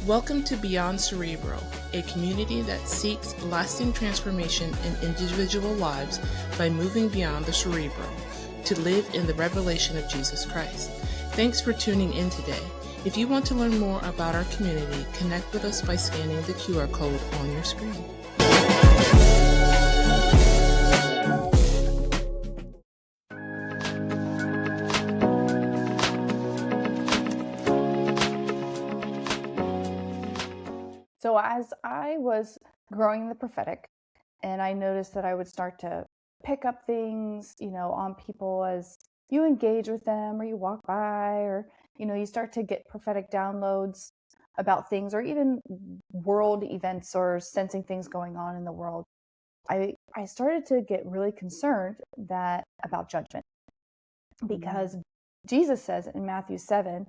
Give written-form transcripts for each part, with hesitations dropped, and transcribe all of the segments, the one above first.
Welcome to Beyond Cerebral, a community that seeks lasting transformation in individual lives by moving beyond the cerebral to live in the revelation of Jesus Christ. Thanks for tuning in today. If you want to learn more about our community, connect with us by scanning the QR code on your screen. So as I was growing in the prophetic, and I noticed that I would start to pick up things, on people as you engage with them or you walk by, or, you start to get prophetic downloads about things or even world events or sensing things going on in the world. I started to get really concerned about judgment, because Jesus says in Matthew 7,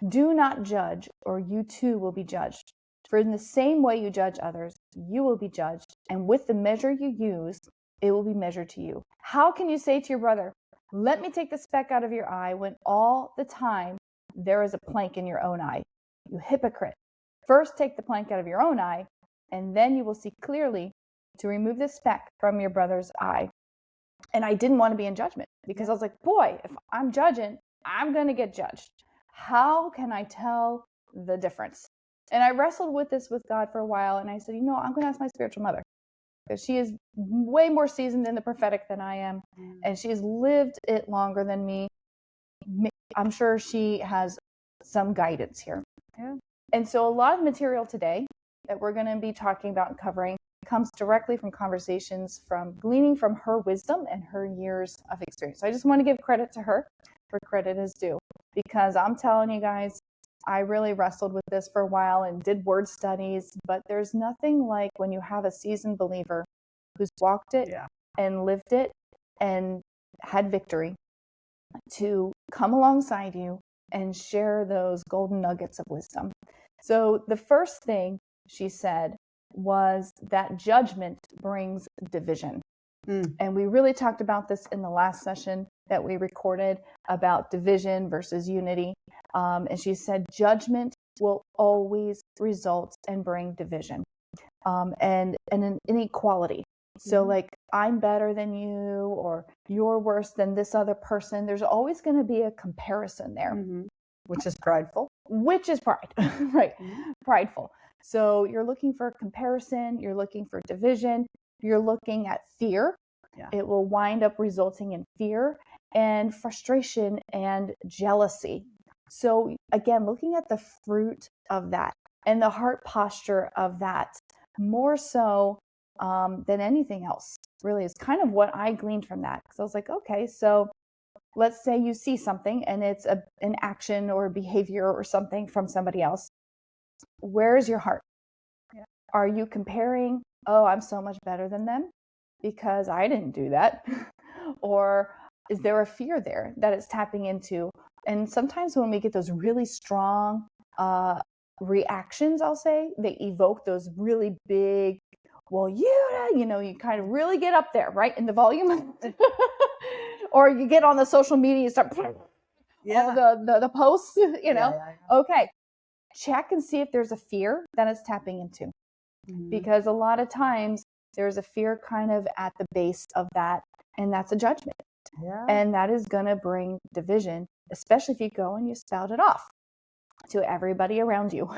"Do not judge, or you too will be judged. For in the same way you judge others, you will be judged, and with the measure you use, it will be measured to you. How can you say to your brother, 'Let me take the speck out of your eye,' when all the time there is a plank in your own eye? You hypocrite. First take the plank out of your own eye, and then you will see clearly to remove the speck from your brother's eye." And I didn't want to be in judgment, because I was like, boy, if I'm judging, I'm going to get judged. How can I tell the difference? And I wrestled with this with God for a while, and I said, I'm going to ask my spiritual mother, because she is way more seasoned in the prophetic than I am, and she's lived it longer than me. I'm sure she has some guidance here. Yeah. And so a lot of material today that we're going to be talking about and covering comes directly from conversations gleaning from her wisdom and her years of experience. So I just want to give credit to her where credit is due, because I'm telling you guys, I really wrestled with this for a while and did word studies, but there's nothing like when you have a seasoned believer who's walked it and lived it and had victory to come alongside you and share those golden nuggets of wisdom. So the first thing she said was that judgment brings division. And we really talked about this in the last session that we recorded about division versus unity. And she said judgment will always result and bring division and an inequality. So like, I'm better than you, or you're worse than this other person. There's always going to be a comparison there. Which is prideful. Which is pride, right? Prideful. So you're looking for comparison, you're looking for division, you're looking at fear. Yeah. It will wind up resulting in fear and frustration and jealousy. So again, looking at the fruit of that and the heart posture of that, more so than anything else, really, is kind of what I gleaned from that. Because I was like, okay, so let's say you see something and it's an action or behavior or something from somebody else. Where's your heart? Yeah. Are you comparing, oh, I'm so much better than them because I didn't do that? Or is there a fear there that it's tapping into? And sometimes when we get those really strong reactions, I'll say, they evoke those really big, well, you kind of really get up there, right, in the volume. Or you get on the social media and start all the posts, Okay, check and see if there's a fear that it's tapping into. Because a lot of times there's a fear kind of at the base of that, and that's a judgment. Yeah. And that is going to bring division, especially if you go and you spout it off to everybody around you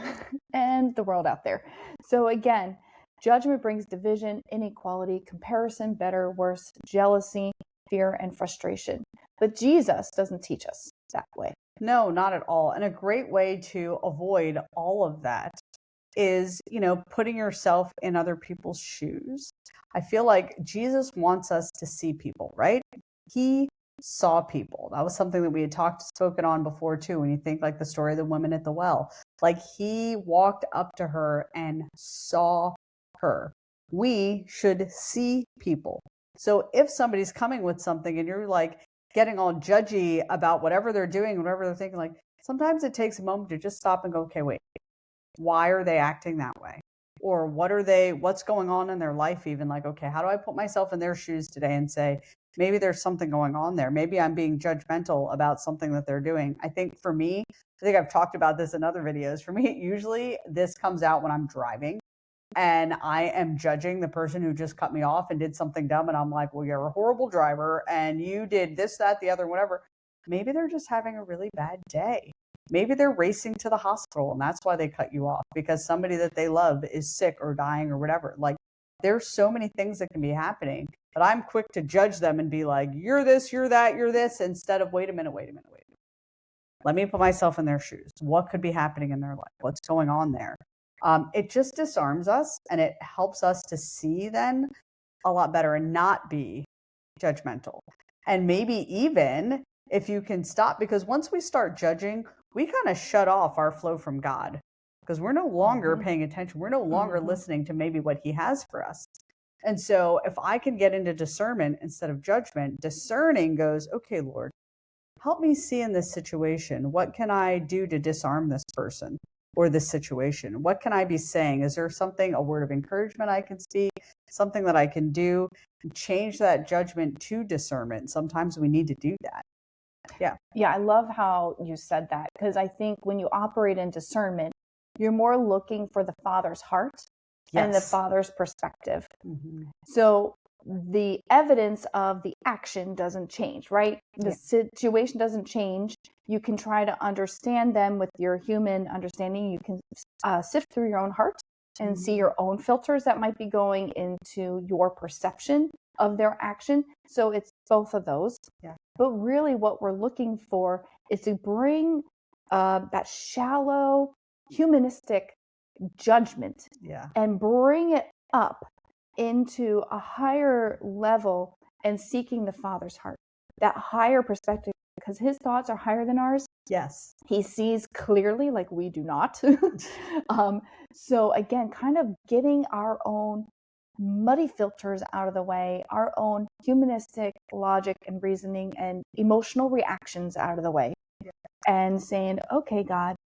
and the world out there. So again, judgment brings division, inequality, comparison, better, worse, jealousy, fear, and frustration. But Jesus doesn't teach us that way. No, not at all. And a great way to avoid all of that is, putting yourself in other people's shoes. I feel like Jesus wants us to see people, right? He saw people. That was something that we had spoken on before too. When you think like the story of the woman at the well, like he walked up to her and saw her. We should see people. So if somebody's coming with something and you're like getting all judgy about whatever they're doing, whatever they're thinking, like sometimes it takes a moment to just stop and go, okay, wait, why are they acting that way? Or what's going on in their life even? Like, okay, how do I put myself in their shoes today and say, maybe there's something going on there. Maybe I'm being judgmental about something that they're doing. I think for me, I think I've talked about this in other videos. For me, usually this comes out when I'm driving and I am judging the person who just cut me off and did something dumb. And I'm like, well, you're a horrible driver and you did this, that, the other, whatever. Maybe they're just having a really bad day. Maybe they're racing to the hospital and that's why they cut you off, because somebody that they love is sick or dying or whatever. Like, there's so many things that can be happening, but I'm quick to judge them and be like, you're this, you're that, you're this, instead of wait a minute. Let me put myself in their shoes. What could be happening in their life? What's going on there? It just disarms us and it helps us to see then a lot better and not be judgmental. And maybe even if you can stop, because once we start judging, we kind of shut off our flow from God because we're no longer paying attention. We're no longer listening to maybe what he has for us. And so if I can get into discernment instead of judgment, discerning goes, okay, Lord, help me see in this situation. What can I do to disarm this person or this situation? What can I be saying? Is there something, a word of encouragement I can speak, something that I can do to change that judgment to discernment? Sometimes we need to do that. Yeah, I love how you said that, because I think when you operate in discernment, you're more looking for the Father's heart and the Father's perspective. So the evidence of the action doesn't change, right? The situation doesn't change. You can try to understand them with your human understanding. You can sift through your own heart and see your own filters that might be going into your perception of their action. So it's both of those. But really what we're looking for is to bring that shallow humanistic judgment and bring it up into a higher level and seeking the Father's heart, that higher perspective, because his thoughts are higher than ours. Yes. He sees clearly like we do not. So again, kind of getting our own muddy filters out of the way, our own humanistic logic and reasoning and emotional reactions out of the way, and saying, okay, God,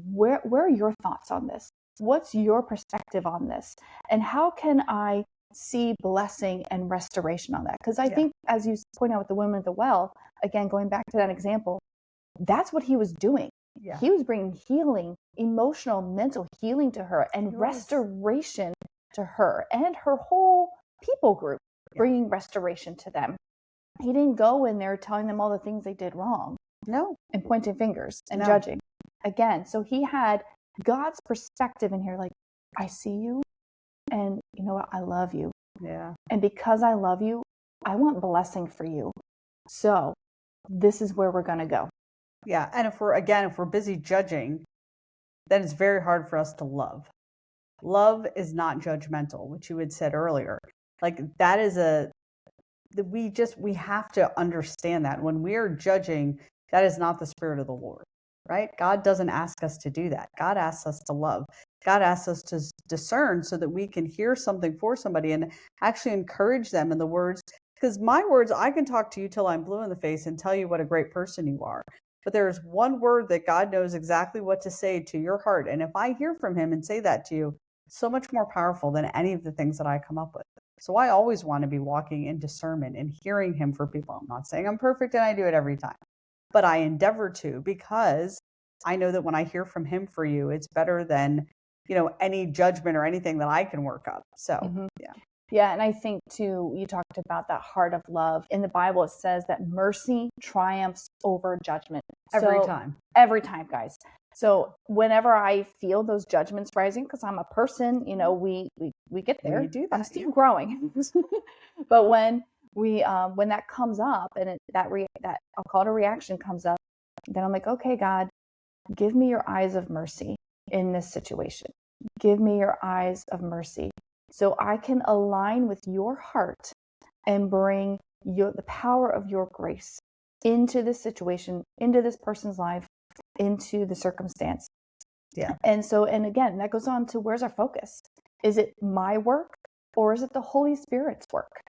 where are your thoughts on this? What's your perspective on this? And how can I see blessing and restoration on that? Because I think, as you point out with the woman at the well, again, going back to that example, that's what he was doing. He was bringing healing, emotional, mental healing to her, and restoration to her and her whole people group, bringing restoration to them. He didn't go in there telling them all the things they did wrong. No. And pointing fingers and judging. Again, so he had God's perspective in here, like, I see you, and you know what? I love you. And because I love you, I want blessing for you. So this is where we're going to go. And if we're busy judging, then it's very hard for us to love. Love is not judgmental, which you had said earlier. Like, that is we have to understand that when we are judging, that is not the Spirit of the Lord, right? God doesn't ask us to do that. God asks us to love. God asks us to discern so that we can hear something for somebody and actually encourage them in the words. Because my words, I can talk to you till I'm blue in the face and tell you what a great person you are. But there's one word that God knows exactly what to say to your heart. And if I hear from him and say that to you, it's so much more powerful than any of the things that I come up with. So I always want to be walking in discernment and hearing him for people. I'm not saying I'm perfect and I do it every time, but I endeavor to, because I know that when I hear from him for you, it's better than, any judgment or anything that I can work up. So, Yeah, and I think too, you talked about that heart of love. In the Bible, it says that mercy triumphs over judgment. Every time. Every time, guys. So whenever I feel those judgments rising, because I'm a person, we get there. We do that. I'm still growing. But when that comes up and that I'll call it a reaction comes up, then I'm like, okay, God, give me your eyes of mercy in this situation. Give me your eyes of mercy, so I can align with your heart and bring the power of your grace into this situation, into this person's life, into the circumstance. And again, that goes on to, where's our focus? Is it my work or is it the Holy Spirit's work?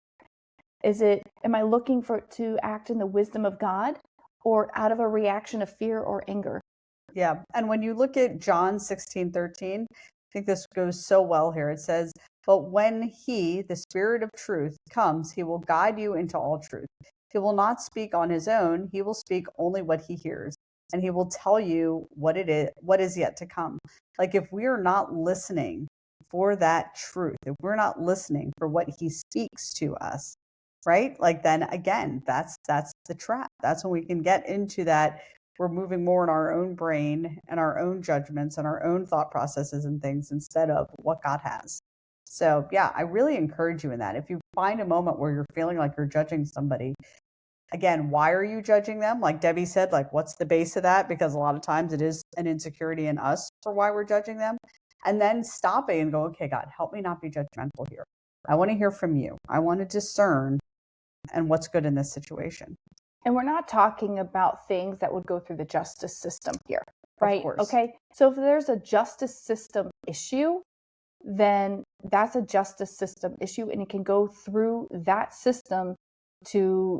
Am I looking to act in the wisdom of God or out of a reaction of fear or anger? And when you look at John 16:13, I think this goes so well here. It says, But when he, the Spirit of truth, comes, he will guide you into all truth. He will not speak on his own. He will speak only what he hears, and he will tell you what is yet to come. Like, if we are not listening for that truth, if we're not listening for what he speaks to us, right? Like, then again, that's the trap. That's when we can get into that. We're moving more in our own brain and our own judgments and our own thought processes and things instead of what God has. So yeah, I really encourage you in that. If you find a moment where you're feeling like you're judging somebody, again, why are you judging them? Like Debbie said, like, what's the base of that? Because a lot of times it is an insecurity in us for why we're judging them. And then stopping and go, okay, God, help me not be judgmental here. I want to hear from you. I want to discern and what's good in this situation. And we're not talking about things that would go through the justice system here, right? Of course. Okay. So if there's a justice system issue, then that's a justice system issue, and it can go through that system to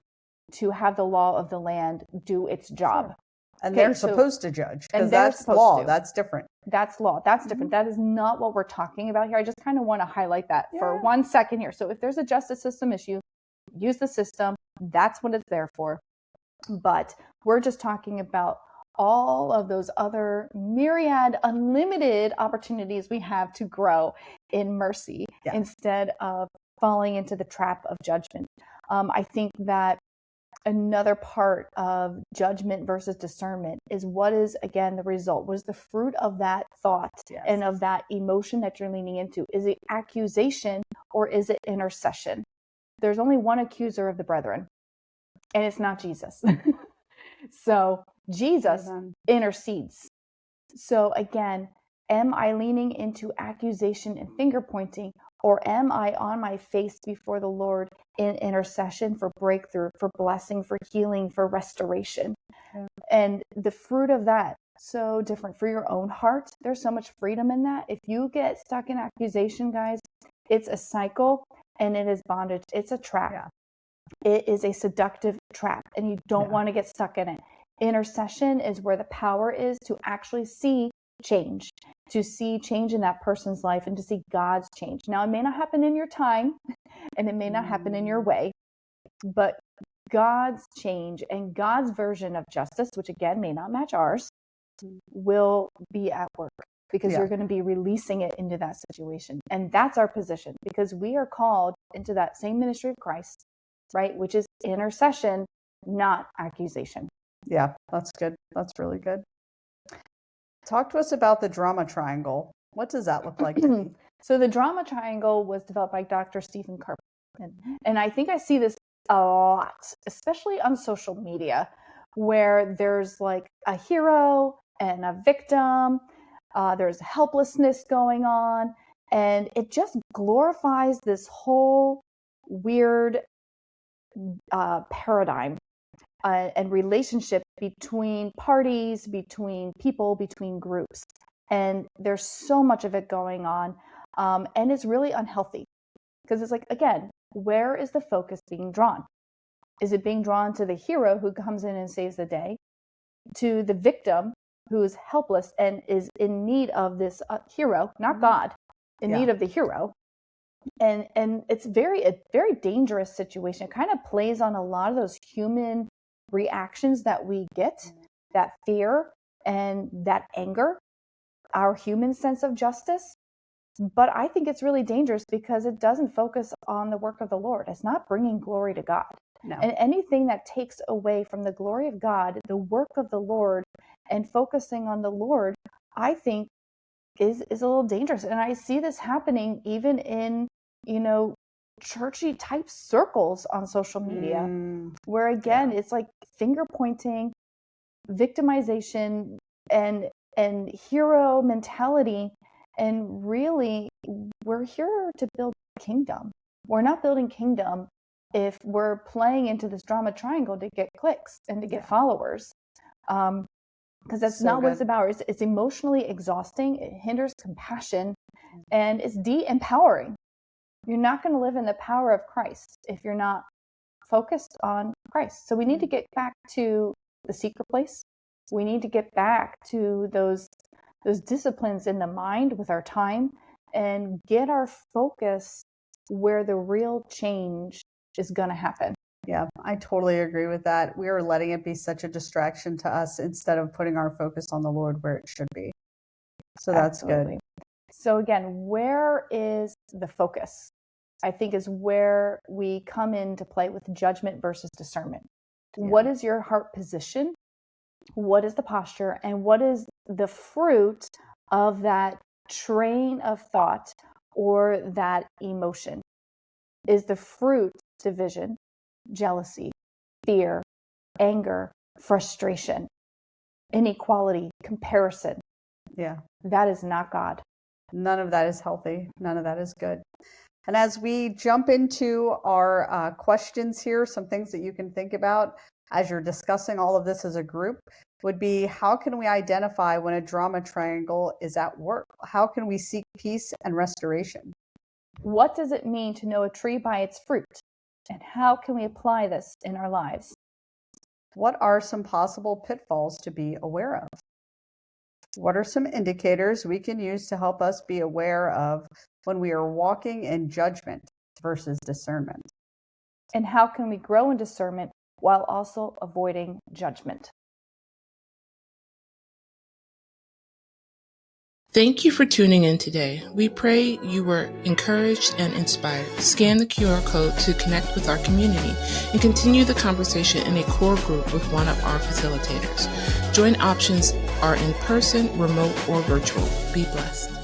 have the law of the land do its job. Sure. And okay, they're supposed to judge, because and they're that's supposed law. to. That's different. That's law. That's different. That is not what we're talking about here. I just kind of want to highlight that for Yeah. 1 second here. So if there's a justice system issue, use the system. That's what it's there for. But we're just talking about all of those other myriad, unlimited opportunities we have to grow in mercy instead of falling into the trap of judgment. I think that another part of judgment versus discernment is what is, again, the result. What is the fruit of that thought and of that emotion that you're leaning into? Is it accusation or is it intercession? There's only one accuser of the brethren, and it's not Jesus. So Jesus intercedes. So again, am I leaning into accusation and finger pointing, or am I on my face before the Lord in intercession for breakthrough, for blessing, for healing, for restoration? Yeah. And the fruit of that, so different for your own heart. There's so much freedom in that. If you get stuck in accusation, guys, it's a cycle and it is bondage. It's a trap. Yeah. It is a seductive trap, and you don't want to get stuck in it. Intercession is where the power is to actually see change, to see change in that person's life and to see God's change. Now, it may not happen in your time and it may not happen in your way, but God's change and God's version of justice, which again may not match ours, will be at work, because you're going to be releasing it into that situation. And that's our position, because we are called into that same ministry of Christ, right? Which is intercession, not accusation. Yeah, that's good. That's really good. Talk to us about the drama triangle. What does that look like? So the drama triangle was developed by Dr. Stephen Carpenter. And I think I see this a lot, especially on social media, where there's like a hero and a victim. There's helplessness going on. And it just glorifies this whole weird paradigm and relationship between parties, between people, between groups. And there's so much of it going on. And it's really unhealthy, because it's like, again, where is the focus being drawn? Is it being drawn to the hero who comes in and saves the day, to the victim who is helpless and is in need of this hero, not God, in need of the hero? And it's a very dangerous situation. It kind of plays on a lot of those human reactions that we get, that fear and that anger, our human sense of justice. But I think it's really dangerous because it doesn't focus on the work of the Lord. It's not bringing glory to God. No. And anything that takes away from the glory of God, the work of the Lord, and focusing on the Lord, I think is a little dangerous. And I see this happening even in, churchy type circles on social media, where again, it's like finger pointing, victimization, and hero mentality. And really, we're here to build kingdom. We're not building kingdom if we're playing into this drama triangle to get clicks and to get followers. Because that's not what it's about. It's emotionally exhausting. It hinders compassion, and it's de-empowering. You're not going to live in the power of Christ if you're not focused on Christ. So we need to get back to the secret place. We need to get back to those disciplines in the mind with our time, and get our focus where the real change is going to happen. Yeah, I totally agree with that. We are letting it be such a distraction to us instead of putting our focus on the Lord where it should be. So that's Absolutely. good. So again, where is the focus? I think is where we come into play with judgment versus discernment. Yeah. What is your heart position? What is the posture? And what is the fruit of that train of thought or that emotion? Is the fruit division, jealousy, fear, anger, frustration, inequality, comparison? Yeah. That is not God. None of that is healthy. None of that is good. And as we jump into our questions here, some things that you can think about as you're discussing all of this as a group would be, how can we identify when a drama triangle is at work? How can we seek peace and restoration? What does it mean to know a tree by its fruit? And how can we apply this in our lives? What are some possible pitfalls to be aware of? What are some indicators we can use to help us be aware of when we are walking in judgment versus discernment? And how can we grow in discernment while also avoiding judgment? Thank you for tuning in today. We pray you were encouraged and inspired. Scan the QR code to connect with our community and continue the conversation in a core group with one of our facilitators. Join options are in person, remote, or virtual. Be blessed.